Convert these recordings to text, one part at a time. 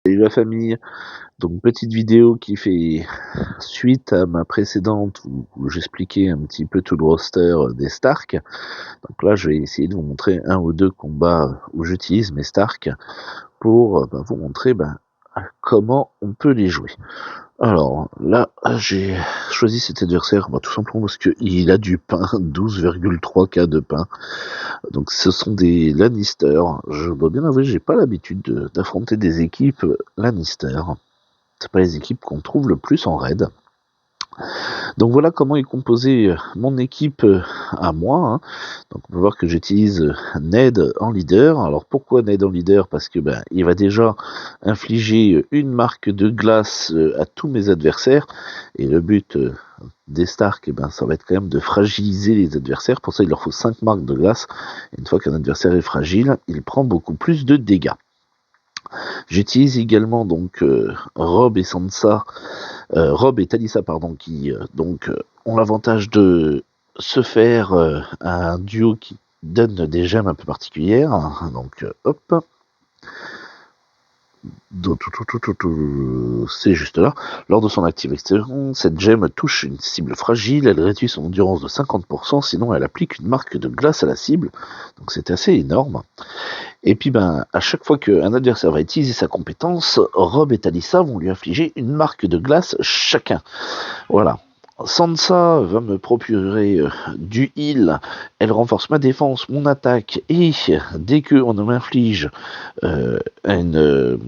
Salut la famille, donc petite vidéo qui fait suite à ma précédente où j'expliquais un petit peu tout le roster des Stark. Donc là je vais essayer de vous montrer un ou deux combats où j'utilise mes Stark pour vous montrer comment on peut les jouer. Alors là j'ai choisi cet adversaire tout simplement parce qu'il a du pain, 12,3k de pain. Donc ce sont des Lannister. Je dois bien avouer, j'ai pas l'habitude d'affronter des équipes Lannister. C'est pas les équipes qu'on trouve le plus en raid. Donc voilà comment est composée mon équipe à moi. Hein. Donc on peut voir que j'utilise Ned en leader. Alors pourquoi Ned en leader? Parce que il va déjà infliger une marque de glace à tous mes adversaires. Et le but des Stark, ça va être quand même de fragiliser les adversaires. Pour ça, il leur faut 5 marques de glace. Et une fois qu'un adversaire est fragile, il prend beaucoup plus de dégâts. J'utilise également donc Rob et Sansa, Rob et Talisa pardon, qui ont l'avantage de se faire un duo qui donne des gemmes un peu particulières. Donc hop, c'est juste là. Lors de son activation, cette gemme touche une cible fragile, elle réduit son endurance de 50%, sinon elle applique une marque de glace à la cible. Donc c'est assez énorme. Et puis à chaque fois qu'un adversaire va utiliser sa compétence, Rob et Talisa vont lui infliger une marque de glace chacun. Voilà. Sansa va me procurer du heal, elle renforce ma défense, mon attaque, et dès qu'on m'inflige une,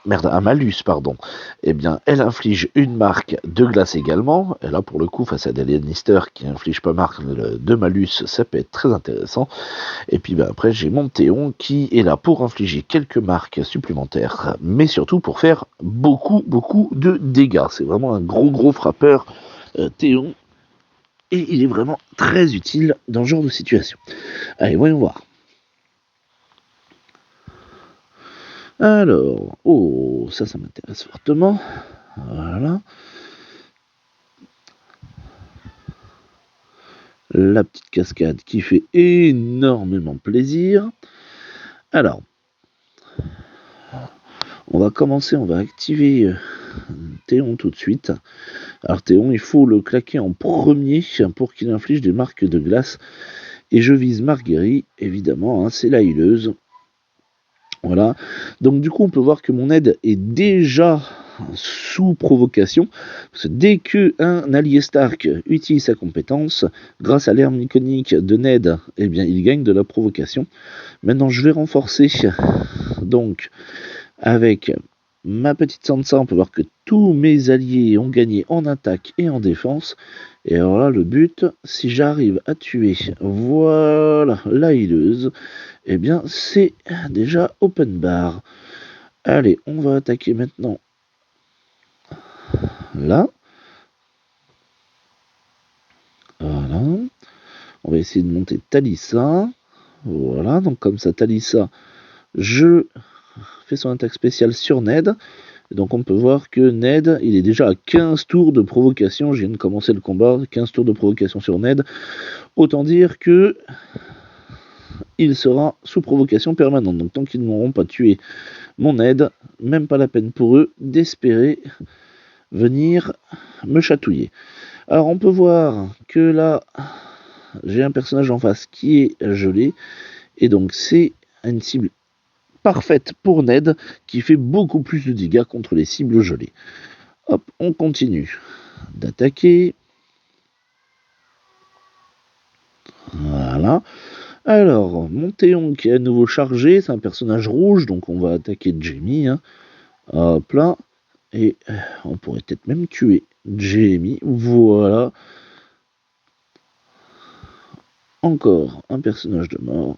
un malus, pardon, elle inflige une marque de glace également. Et là, pour le coup, face à des Lannister qui infligent pas marque de malus, ça peut être très intéressant. Et puis après, j'ai mon Théon qui est là pour infliger quelques marques supplémentaires, mais surtout pour faire beaucoup de dégâts. C'est vraiment un gros frappeur, Théon. Et il est vraiment très utile dans ce genre de situation. Allez, voyons voir. Alors, oh, ça m'intéresse fortement. Voilà. La petite cascade qui fait énormément plaisir. Alors, on va commencer, on va activer Théon tout de suite. Alors Théon, il faut le claquer en premier pour qu'il inflige des marques de glace. Et je vise Marguerite, évidemment, hein, c'est la healeuse. Voilà. Donc du coup, on peut voir que mon aide est déjà sous provocation. Parce que dès qu'un allié Stark utilise sa compétence, grâce à l'arme iconique de Ned, il gagne de la provocation. Maintenant, je vais renforcer donc avec ma petite Sansa. On peut voir que tous mes alliés ont gagné en attaque et en défense. Et alors là, le but, si j'arrive à tuer, voilà, la healeuse, c'est déjà open bar. Allez, on va attaquer maintenant là. Voilà. On va essayer de monter Talisa. Voilà, donc comme ça, Talisa, je fais son attaque spéciale sur Ned. Et donc on peut voir que Ned, il est déjà à 15 tours de provocation. Je viens de commencer le combat, 15 tours de provocation sur Ned. Autant dire que il sera sous provocation permanente. Donc tant qu'ils n'auront pas tué mon Ned, même pas la peine pour eux d'espérer venir me chatouiller. Alors on peut voir que là, j'ai un personnage en face qui est gelé. Et donc c'est une cible parfaite pour Ned qui fait beaucoup plus de dégâts contre les cibles gelées. Hop, on continue d'attaquer. Voilà. Alors, Montéon qui est à nouveau chargé, c'est un personnage rouge, donc on va attaquer Jamie. Hein. Hop là. Et on pourrait peut-être même tuer Jamie. Voilà. Encore un personnage de mort.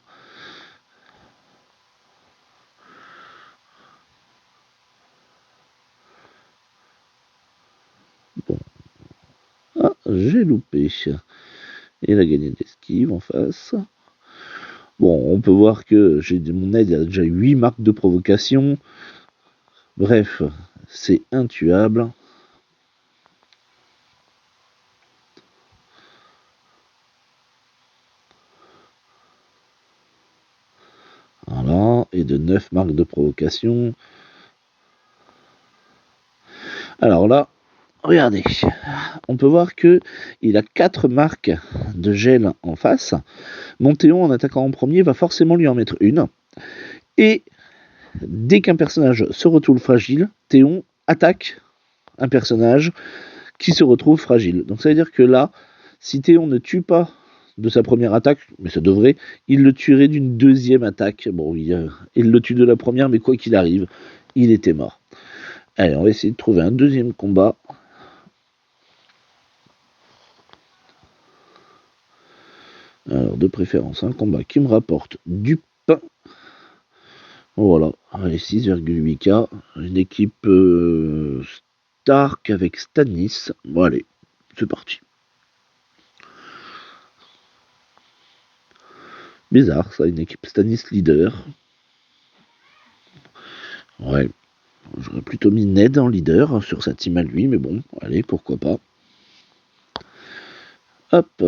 Bon. Ah, j'ai loupé. Il a gagné d'esquive en face. Bon, on peut voir que mon aide a déjà 8 marques de provocation. Bref, c'est intuable. Voilà, et de 9 marques de provocation. Alors là, regardez, on peut voir que il a 4 marques de gel en face. Mon Théon, en attaquant en premier, va forcément lui en mettre une. Et dès qu'un personnage se retrouve fragile, Théon attaque un personnage qui se retrouve fragile. Donc ça veut dire que là, si Théon ne tue pas de sa première attaque, mais ça devrait, il le tuerait d'une deuxième attaque. Bon, il le tue de la première, mais quoi qu'il arrive, il était mort. Allez, on va essayer de trouver un deuxième combat. Alors, de préférence, un combat qui me rapporte du pain. Voilà, allez, 6,8K. Une équipe Stark avec Stannis. Bon, allez, c'est parti. Bizarre, ça, une équipe Stannis leader. Ouais, j'aurais plutôt mis Ned en leader sur sa team à lui, mais bon, allez, pourquoi pas. Hop.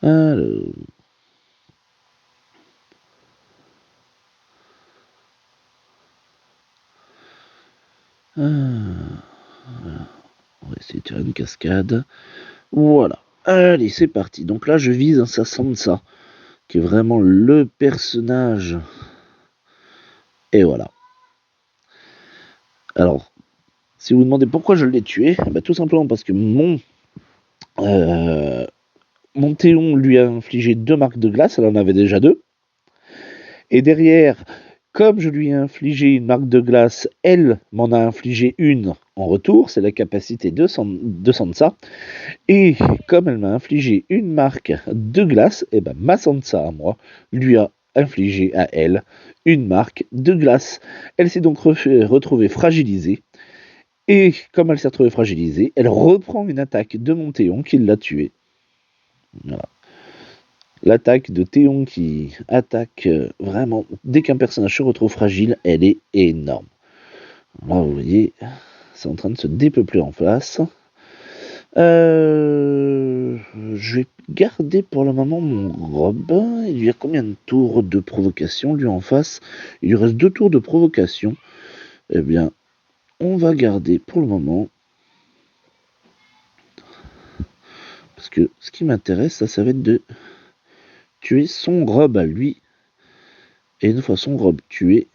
Alors. On va essayer de faire une cascade. Voilà. Allez, c'est parti. Donc là, je vise un Sansa, qui est vraiment le personnage. Et voilà. Alors, si vous vous demandez pourquoi je l'ai tué, bah, tout simplement parce que mon Théon lui a infligé 2 marques de glace, elle en avait déjà 2. Et derrière, comme je lui ai infligé une marque de glace, elle m'en a infligé une en retour, c'est la capacité de Sansa. Et comme elle m'a infligé une marque de glace, et ben ma Sansa à moi lui a infligé à elle une marque de glace. Elle s'est donc retrouvée fragilisée. Et comme elle s'est retrouvée fragilisée, elle reprend une attaque de mon Théon qui l'a tuée. Voilà. L'attaque de Théon qui attaque vraiment, dès qu'un personnage se retrouve fragile, elle est énorme. Là, vous voyez, c'est en train de se dépeupler en face. Je vais garder pour le moment mon Robin. Il y a combien de tours de provocation, lui, en face? Il lui reste 2 tours de provocation. Eh bien, on va garder pour le moment. Parce que ce qui m'intéresse, ça va être de tuer son Rob à lui. Et une fois son Rob tué,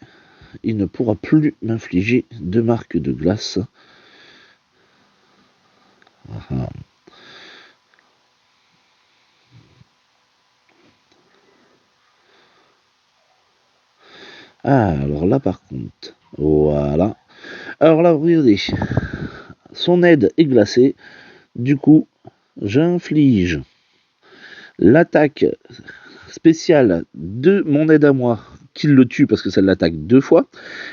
il ne pourra plus m'infliger de marques de glace. Voilà. Ah, alors là par contre, voilà. Alors là, regardez, son aide est glacée. Du coup, j'inflige l'attaque spéciale de mon aide à moi, qu'il le tue parce que ça l'attaque 2 fois.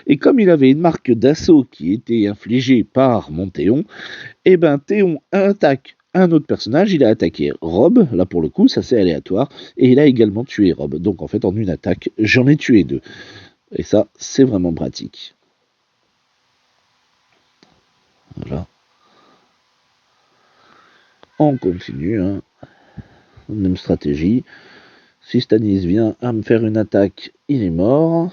Et comme il avait une marque d'assaut qui était infligée par mon Théon, et ben Théon attaque un autre personnage. Il a attaqué Rob, là pour le coup, ça c'est aléatoire, et il a également tué Rob. Donc en fait, en une attaque, j'en ai tué 2. Et ça, c'est vraiment pratique. Voilà. On continue, hein. Même stratégie. Si Stannis vient à me faire une attaque, il est mort.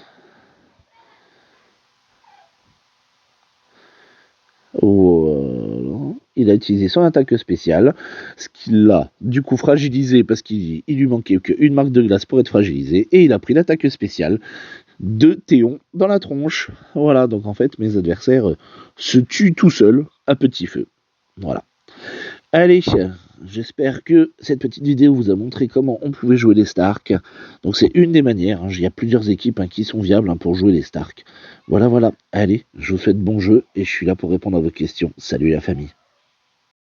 Voilà. Il a utilisé son attaque spéciale, ce qui l'a du coup fragilisé parce qu'il lui manquait qu'une marque de glace pour être fragilisé, et il a pris l'attaque spéciale de Théon dans la tronche. Voilà, donc en fait mes adversaires se tuent tout seuls à petit feu. Voilà. Allez, j'espère que cette petite vidéo vous a montré comment on pouvait jouer les Stark. Donc c'est une des manières, hein. Il y a plusieurs équipes qui sont viables pour jouer les Stark. Voilà, voilà. Allez, je vous souhaite bon jeu et je suis là pour répondre à vos questions. Salut la famille.